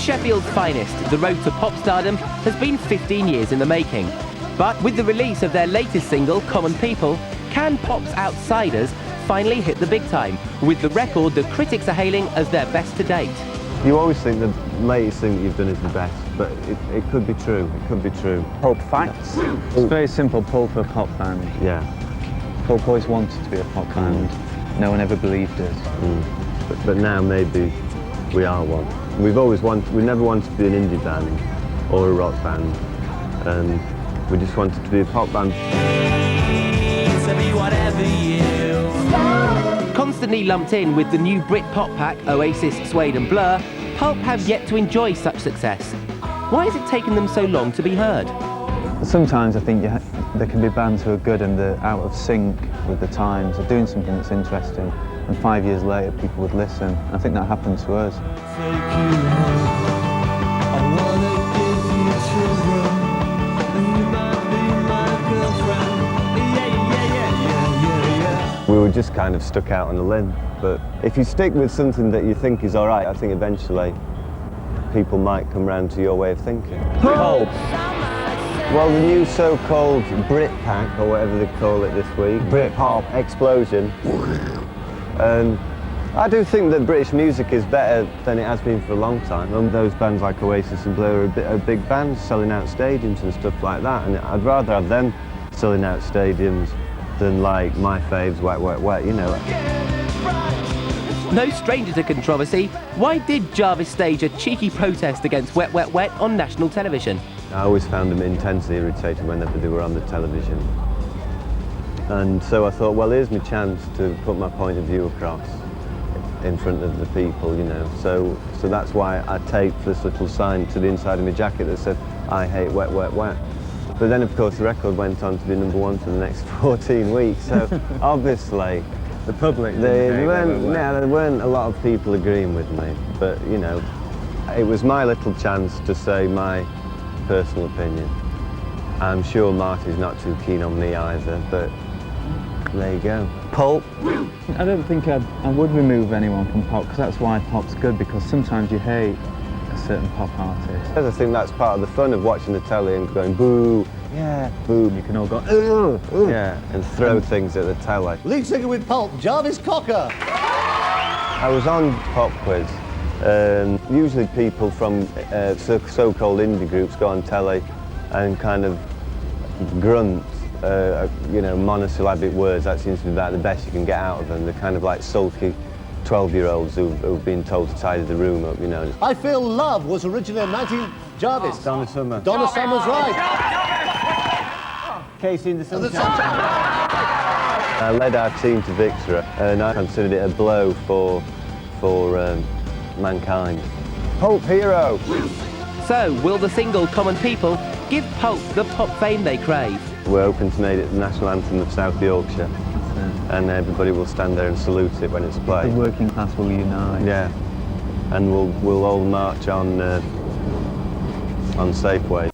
Sheffield's finest, the road to pop stardom has been 15 years in the making. But with the release of their latest single, Common People, can Pop's outsiders finally hit the big time, with the record the critics are hailing as their best to date? You always think the latest thing that you've done is the best, but it could be true, it could be true. Pulp facts. It's very simple, Pulp a pop band. Yeah. Pulp always wanted to be a pop band. No one ever believed us. But now maybe we are one. We never wanted to be an indie band or a rock band, and we just wanted to be a pop band. Constantly lumped in with the new Brit pop pack Oasis, Suede and Blur, Pulp have yet to enjoy such success. Why has it taken them so long to be heard? Sometimes I think there can be bands who are good and they're out of sync with the times, they're doing something that's interesting, and 5 years later people would listen. I think that happened to us. We were just kind of stuck out on a limb, but if you stick with something that you think is all right, I think eventually people might come round to your way of thinking. Pulp. Well, the new so-called Brit pack, or whatever they call it this week, Brit pop explosion. And I do think that British music is better than it has been for a long time. And those bands like Oasis and Blur are big bands selling out stadiums and stuff like that, and I'd rather have them selling out stadiums than like my faves, Wet Wet Wet, you know. No stranger to controversy, why did Jarvis stage a cheeky protest against Wet Wet Wet on national television? I always found them intensely irritated whenever they were on the television. And so I thought, well, here's my chance to put my point of view across in front of the people, you know. So that's why I taped this little sign to the inside of my jacket that said, "I hate Wet Wet Wet." But then, of course, the record went on to be #1 for the next 14 weeks, so obviously The public. there weren't a lot of people agreeing with me, but, you know, it was my little chance to say my personal opinion. I'm sure Marty's not too keen on me either, but there you go. Pulp. I don't think I would remove anyone from pop, because that's why pop's good, because sometimes you hate a certain pop artist. I think that's part of the fun of watching the telly and going, boo, yeah, boo. You can all go, ooh. Yeah, and throw things at the telly. Lead singer with Pulp, Jarvis Cocker. I was on Pop Quiz. Usually people from so-called indie groups go on telly and kind of grunt, you know, monosyllabic words. That seems to be about the best you can get out of them. They're kind of like sulky 12-year-olds who've been told to tidy the room up, you know. I Feel Love was originally a Jarvis. Donna Summer. Donna Summer's right. Casey in the Sunshine. I led our team to victory, and I considered it a blow for mankind. Pulp hero. So, will the single Common People give Pulp the pop fame they crave? We're hoping to make it the national anthem of South Yorkshire, and everybody will stand there and salute it when it's The played. working class will unite. Yeah, and we'll all march on Safeway.